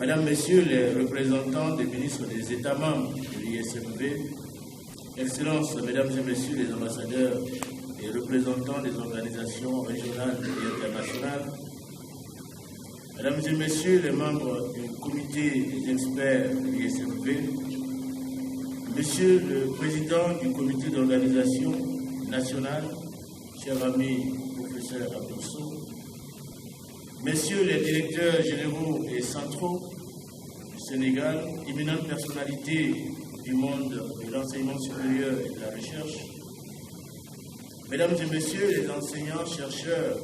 Mesdames, Messieurs les représentants des ministres des États membres de l'ISMV, Excellences, Mesdames et Messieurs les ambassadeurs et représentants des organisations régionales et internationales, Mesdames et Messieurs les membres du comité des experts de l'ISMV, Monsieur le Président du comité d'organisation nationale, cher ami professeur Aboussou, Messieurs les directeurs généraux et centraux du Sénégal, éminentes personnalités du monde de l'enseignement supérieur et de la recherche, Mesdames et Messieurs les enseignants, chercheurs,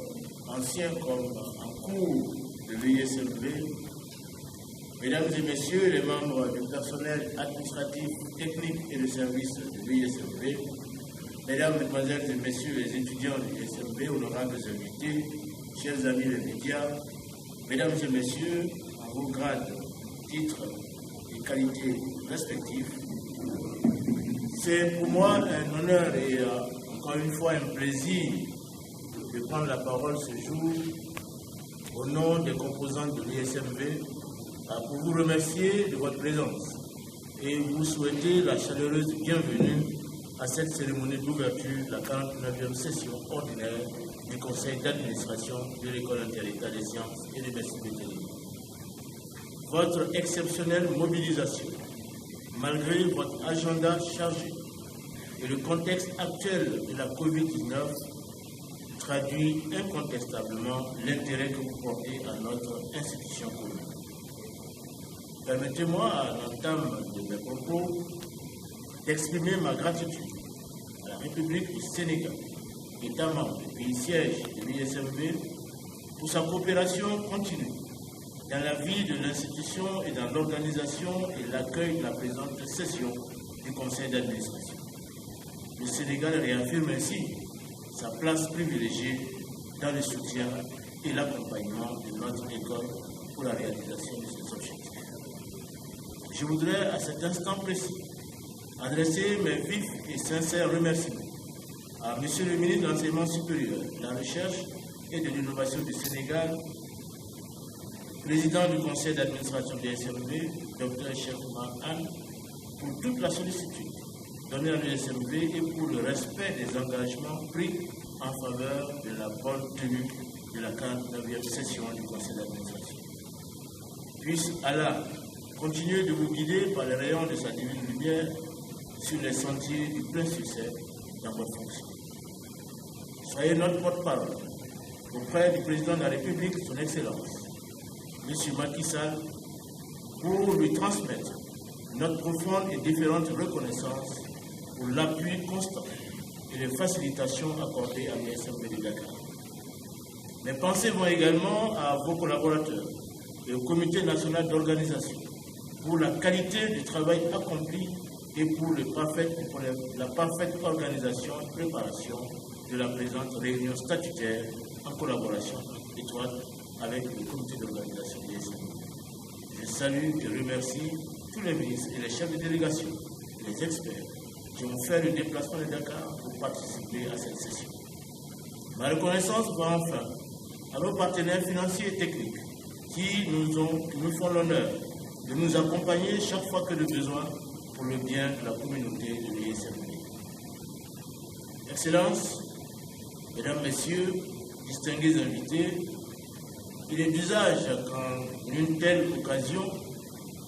anciens comme en cours de l'ISMV, Mesdames et Messieurs les membres du personnel administratif, technique et de service de l'ISMV, Mesdames, Mesdemoiselles et Messieurs les étudiants de l'ISMV, honorables invités, chers amis les médias, Mesdames et Messieurs, en vos grades, titres et qualités respectifs, c'est pour moi un honneur et encore une fois un plaisir de prendre la parole ce jour au nom des composantes de l'ISMV pour vous remercier de votre présence et vous souhaiter la chaleureuse bienvenue à cette cérémonie d'ouverture de la 49e session ordinaire du Conseil d'administration de l'École inter-État des sciences et des médecines vétérinaires. Votre exceptionnelle mobilisation, malgré votre agenda chargé et le contexte actuel de la COVID-19, traduit incontestablement l'intérêt que vous portez à notre institution commune. Permettez-moi, à l'entame de mes propos, d'exprimer ma gratitude à la République du Sénégal, État membre et pays siège de l'ISMV, pour sa coopération continue dans la vie de l'institution et dans l'organisation et l'accueil de la présente session du Conseil d'administration. Le Sénégal réaffirme ainsi sa place privilégiée dans le soutien et l'accompagnement de notre école pour la réalisation de ses objectifs. Je voudrais à cet instant précis adresser mes vifs et sincères remerciements à Monsieur le ministre de l'Enseignement supérieur, de la Recherche et de l'Innovation du Sénégal, président du Conseil d'administration de l'ISMV, Dr Cheikh Anne, pour toute la sollicitude donnée à l'ISMV et pour le respect des engagements pris en faveur de la bonne tenue de la 49e session du Conseil d'administration. Puisse Allah continuer de vous guider par les rayons de sa divine lumière sur les sentiers du plein succès dans votre fonction. Soyez notre porte-parole auprès du président de la République, son Excellence, M. Macky Sall, pour lui transmettre notre profonde et différente reconnaissance pour l'appui constant et les facilitations accordées à l'ISMV de Dakar. Mes pensées vont également à vos collaborateurs et au Comité national d'organisation pour la qualité du travail accompli et pour la parfaite organisation et préparation de la présente réunion statutaire en collaboration étroite avec le comité d'organisation de l'ISMV. Je salue et remercie tous les ministres et les chefs de délégation et les experts qui ont fait le déplacement de Dakar pour participer à cette session. Ma reconnaissance va enfin à nos partenaires financiers et techniques qui nous font l'honneur de nous accompagner chaque fois que le besoin pour le bien de la communauté de l'ISMV. Excellences, Mesdames, Messieurs, distingués invités, il est d'usage qu'en une telle occasion,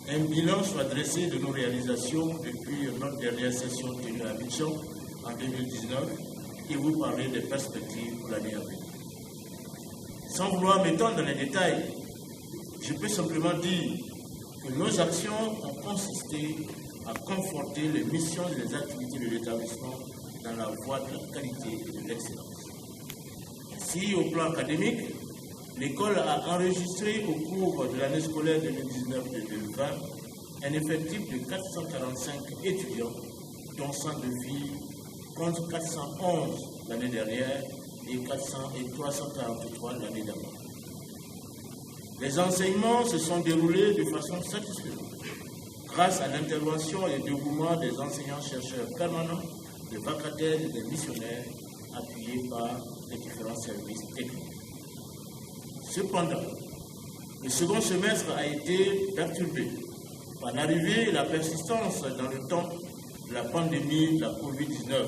un bilan soit dressé de nos réalisations depuis notre dernière session tenue à Abidjan en 2019 et vous parler des perspectives pour l'année à venir. Sans vouloir m'étendre dans les détails, je peux simplement dire que nos actions ont consisté à conforter les missions et les activités de l'établissement dans la voie de la qualité et de l'excellence. Ainsi, au plan académique, l'école a enregistré au cours de l'année scolaire 2019-2020 un effectif de 445 étudiants, dont 102 filles, contre 411 l'année dernière et 343 l'année d'avant. Les enseignements se sont déroulés de façon satisfaisante grâce à l'intervention et le dévouement des enseignants-chercheurs permanents, des vacataires et des missionnaires appuyés par les différents services techniques. Cependant, Le second semestre a été perturbé par l'arrivée et la persistance dans le temps de la pandémie de la COVID-19.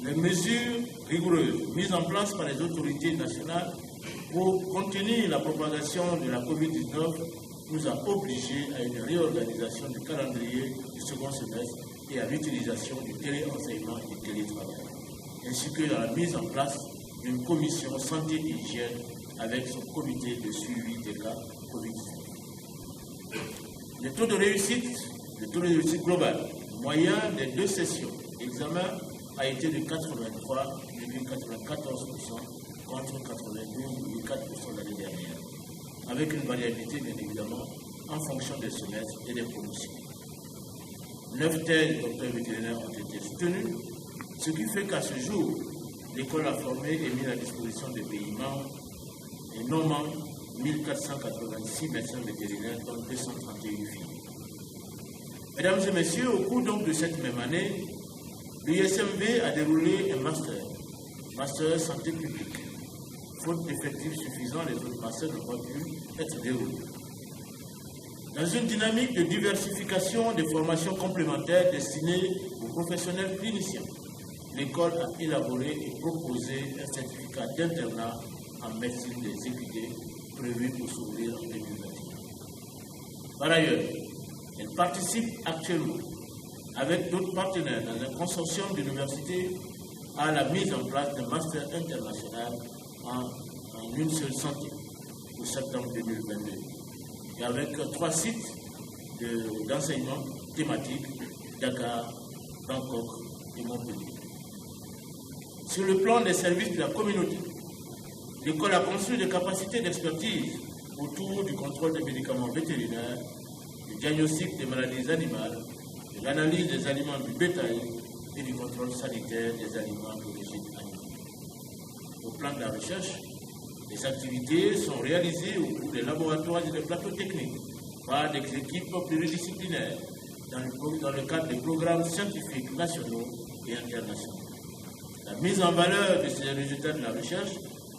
Les mesures rigoureuses mises en place par les autorités nationales pour contenir la propagation de la COVID-19 nous a obligés à une réorganisation du calendrier du second semestre et à l'utilisation du téléenseignement et du télétravail, ainsi que dans la mise en place d'une commission santé et hygiène avec son comité de suivi des cas Covid-19. Le taux de réussite global moyen des 2 sessions d'examen a été de 83,94% contre 92,4% l'année dernière, avec une variabilité bien évidemment en fonction des semestres et des promotions. 9 thèses de docteurs vétérinaires ont été soutenues, ce qui fait qu'à ce jour, l'école a formé et mis à disposition des pays membres et non membres 1486 médecins vétérinaires, dont 231 filles. Mesdames et messieurs, au cours donc de cette même année, l'USMV a déroulé un master santé publique. Faute d'effectifs suffisants, les autres masters n'ont pas pu être déroulés. Dans une dynamique de diversification des formations complémentaires destinées aux professionnels cliniciens, l'école a élaboré et proposé un certificat d'internat en médecine des équidés prévu pour s'ouvrir en 2021. Par ailleurs, elle participe actuellement avec d'autres partenaires dans un consortium d'universités à la mise en place d'un master international en une seule santé pour septembre 2022 et avec 3 sites d'enseignement thématique, Dakar, Bangkok et Montpellier. Sur le plan des services de la communauté, l'école a construit des capacités d'expertise autour du contrôle des médicaments vétérinaires, du diagnostic des maladies animales, de l'analyse des aliments du bétail et du contrôle sanitaire des aliments d'origine animale. Au plan de la recherche, les activités sont réalisées au cours des laboratoires et des plateaux techniques par des équipes pluridisciplinaires dans le cadre des programmes scientifiques nationaux et internationaux. La mise en valeur de ces résultats de la recherche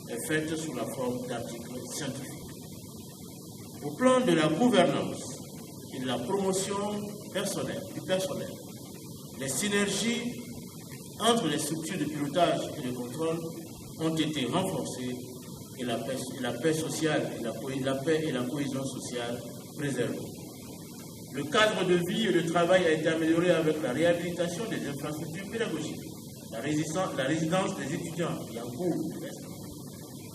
est faite sous la forme d'articles scientifiques. Au plan de la gouvernance et de la promotion du personnel, les synergies entre les structures de pilotage et de contrôle ont été renforcées et la paix sociale et la cohésion sociale préservée. Le cadre de vie et de travail a été amélioré avec la réhabilitation des infrastructures pédagogiques, la résidence des étudiants qui en cours de reste.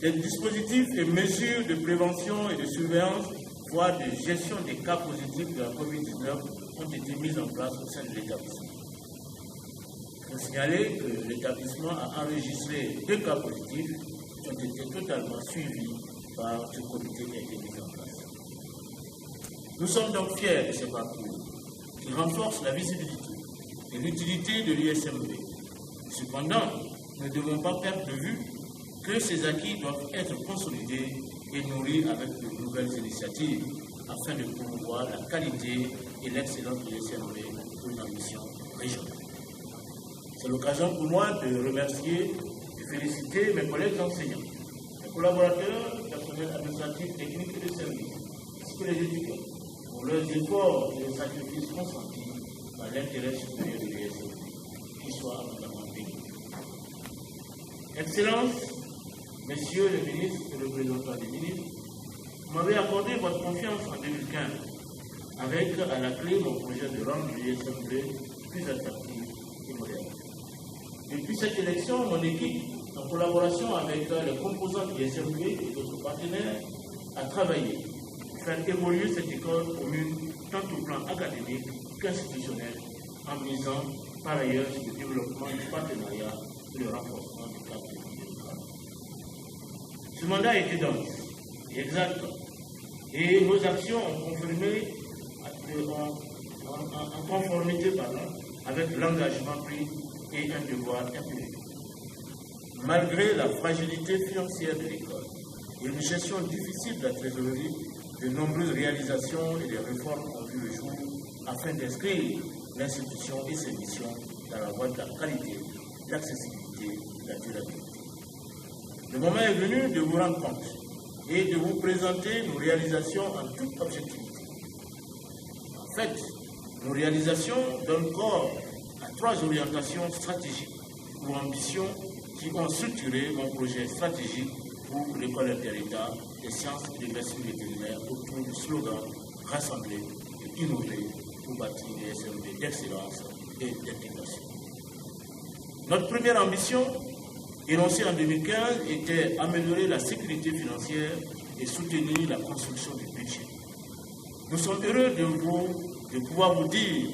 Des dispositifs et mesures de prévention et de surveillance, voire de gestion des cas positifs de la COVID-19 ont été mis en place au sein de l'établissement. Il faut signaler que l'établissement a enregistré 2 cas positifs qui ont été totalement suivis par ce comité qui a été mis en place. Nous sommes donc fiers de ce parcours qui renforce la visibilité et l'utilité de l'USMV. Cependant, nous ne devons pas perdre de vue que ces acquis doivent être consolidés et nourris avec de nouvelles initiatives afin de promouvoir la qualité et l'excellence de l'USMV pour une ambition régionale. C'est l'occasion pour moi de remercier et féliciter mes collègues enseignants, mes collaborateurs, personnel administratif, technique et de service, ainsi que les étudiants, pour leurs efforts et les sacrifices consentis dans l'intérêt supérieur de l'USMV, qui soit abondamment béni. Excellences, Messieurs les ministres et représentants des ministres, vous m'avez accordé votre confiance en 2015 avec à la clé mon projet de rendre l'USMV plus attractif et moderne. Depuis cette élection, mon équipe, en collaboration avec les composants de l'USMV et d'autres partenaires, a travaillé pour faire évoluer cette école commune tant au plan académique qu'institutionnel, en misant par ailleurs sur le développement du partenariat et le renforcement du cadre de vie. Ce mandat était dense et exact, et nos actions ont confirmé en conformité avec l'engagement pris et un devoir impérieux. Malgré la fragilité financière de l'école et une gestion difficile de la trésorerie, de nombreuses réalisations et des réformes ont vu le jour afin d'inscrire l'institution et ses missions dans la voie de la qualité, de l'accessibilité et de la durabilité. Le moment est venu de vous rendre compte et de vous présenter nos réalisations en toute objectivité. En fait, nos réalisations donnent corps à 3 orientations stratégiques ou ambitions qui ont structuré mon projet stratégique pour l'école interÉtat des sciences et des médecine vétérinaire autour du slogan « Rassembler et innover pour bâtir des SMV d'excellence et d'intégration ». Notre première ambition, énoncée en 2015, était améliorer la sécurité financière et soutenir la construction du budget. Nous sommes heureux de pouvoir vous dire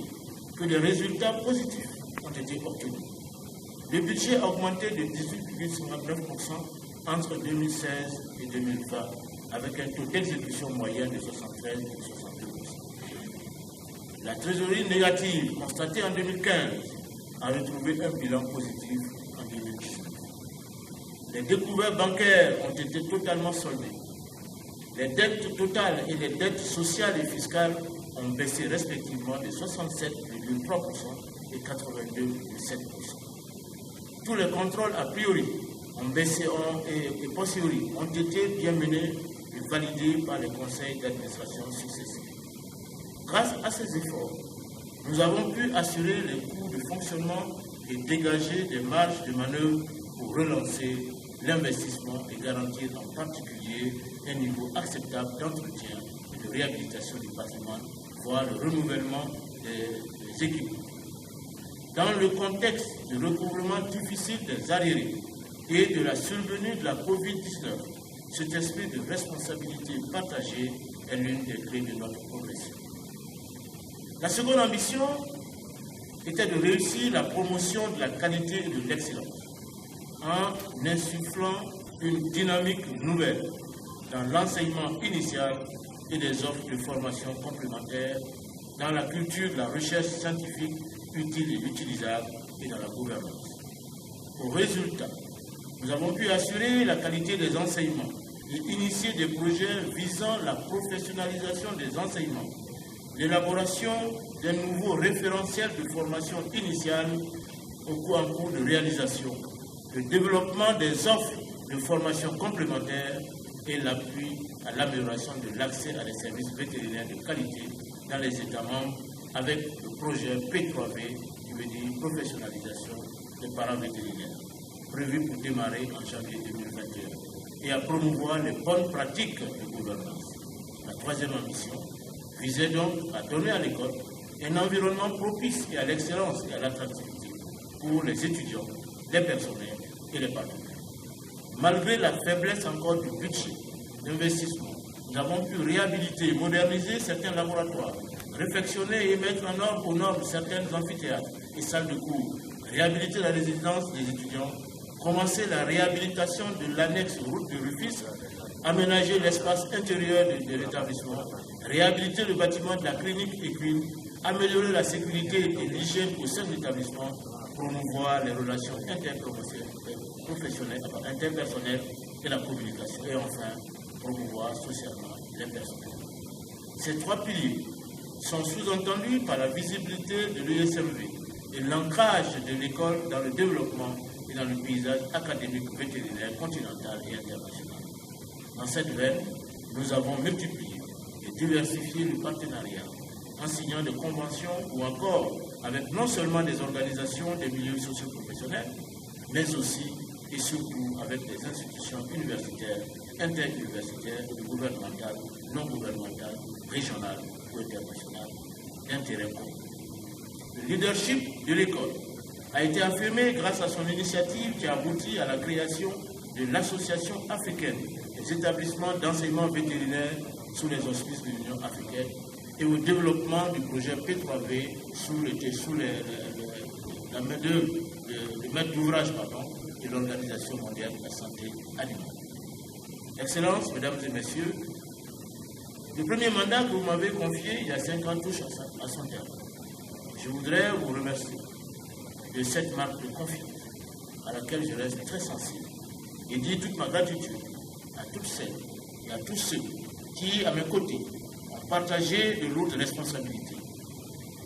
que des résultats positifs ont été obtenus. Le budget a augmenté de 18,59% entre 2016 et 2020, avec un taux d'exécution moyen de 73,62%. La trésorerie négative constatée en 2015 a retrouvé un bilan positif en 2019. Les découvertes bancaires ont été totalement soldées. Les dettes totales et les dettes sociales et fiscales ont baissé respectivement de 67,3% et 82,7%. Tous les contrôles a priori ont baissé et posteriori ont été bien menés et validés par les conseils d'administration successifs. Grâce à ces efforts, nous avons pu assurer les coûts de fonctionnement et dégager des marges de manœuvre pour relancer l'investissement et garantir en particulier un niveau acceptable d'entretien et de réhabilitation du patrimoine, voire le renouvellement des équipements. Dans le contexte du recouvrement difficile des arriérés et de la survenue de la COVID-19, cet esprit de responsabilité partagée est l'une des clés de notre progression. La seconde ambition était de réussir la promotion de la qualité et de l'excellence en insufflant une dynamique nouvelle dans l'enseignement initial et des offres de formation complémentaires, dans la culture de la recherche scientifique utile et utilisable et dans la gouvernance. Au résultat, nous avons pu assurer la qualité des enseignements et initier des projets visant la professionnalisation des enseignements, l'élaboration d'un nouveau référentiel de formation initiale en cours de réalisation, le développement des offres de formation complémentaires et l'appui à l'amélioration de l'accès à des services vétérinaires de qualité dans les États membres avec le projet P3V, qui veut dire professionnalisation des parents vétérinaires, prévu pour démarrer en janvier 2021, et à promouvoir les bonnes pratiques de gouvernance. La troisième ambition visait donc à donner à l'école un environnement propice à l'excellence et à l'attractivité pour les étudiants, les personnels et les partenaires. Malgré la faiblesse encore du budget d'investissement, nous avons pu réhabiliter et moderniser certains laboratoires, réfectionner et mettre en ordre aux normes certains amphithéâtres et salles de cours, réhabiliter la résidence des étudiants, commencer la réhabilitation de l'annexe route de Rufisque, aménager l'espace intérieur de l'établissement, réhabiliter le bâtiment de la clinique équine, améliorer la sécurité et l'hygiène au sein de l'établissement, promouvoir les relations interpersonnelles et la communication, et enfin, promouvoir socialement les personnels. Ces 3 piliers sont sous-entendus par la visibilité de l'ESMV et l'ancrage de l'école dans le développement et dans le paysage académique vétérinaire continental et international. Dans cette veine, nous avons multiplié et diversifié le partenariat en signant des conventions ou encore avec non seulement des organisations des milieux socio-professionnels, mais aussi et surtout avec des institutions universitaires, interuniversitaires, gouvernementales, non gouvernementales, régionales ou internationales d'intérêt commun. Le leadership de l'école a été affirmé grâce à son initiative qui a abouti à la création de l'Association africaine des établissements d'enseignement vétérinaire sous les auspices de l'Union africaine et au développement du projet P3V sous la main de maître d'ouvrage de l'Organisation mondiale de la santé animale. Excellences, mesdames et messieurs, le premier mandat que vous m'avez confié il y a 5 ans touche à son terme. Je voudrais vous remercier de cette marque de confiance à laquelle je reste très sensible et dire toute ma gratitude à toutes celles et à tous ceux qui, à mes côtés, ont partagé de lourdes responsabilités.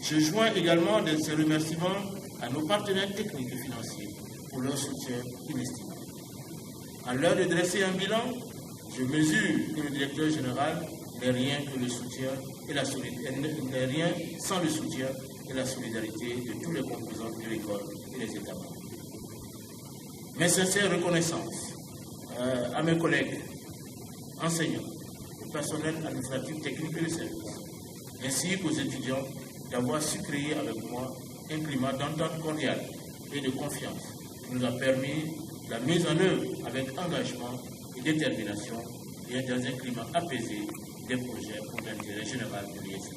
Je joins également de ces remerciements à nos partenaires techniques et financiers pour leur soutien inestimable. À l'heure de dresser un bilan, Je mesure que le directeur général n'est rien que le soutien et la solidarité, n'est rien sans le soutien et la solidarité de tous les composants de l'école et des États membres. Mes sincères reconnaissances à mes collègues, enseignants, au personnel administratif, technique et de service, ainsi qu'aux étudiants d'avoir su créer avec moi un climat d'entente cordiale et de confiance qui nous a permis la mise en œuvre avec engagement et détermination et dans un climat apaisé des projets pour l'intérêt général de l'ISM.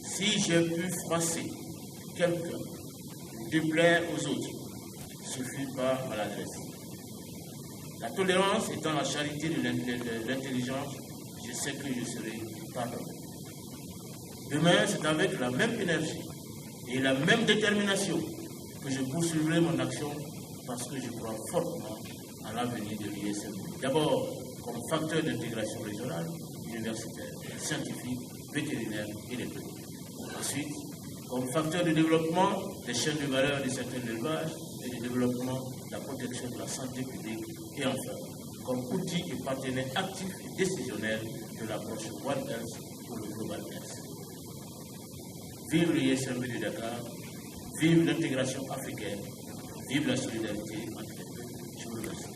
Si j'ai pu froisser quelqu'un ou déplaire aux autres, ce fut par maladresse. La tolérance étant la charité de l'intelligence, je sais que je serai pardonné. Demain, c'est avec la même énergie et la même détermination que je poursuivrai mon action parce que je crois fortement à l'avenir de l'ISM. D'abord, comme facteur d'intégration régionale, universitaire, scientifique, vétérinaire et des pays. Ensuite, comme facteur de développement des chaînes de valeur de certains élevages et de développement de la protection de la santé publique. Et enfin, comme outil et partenaire actif et décisionnaire de l'approche One Health pour le Global Health. Vive l'ISM de Dakar, vive l'intégration africaine, vive la solidarité entre les peuples. Je vous remercie.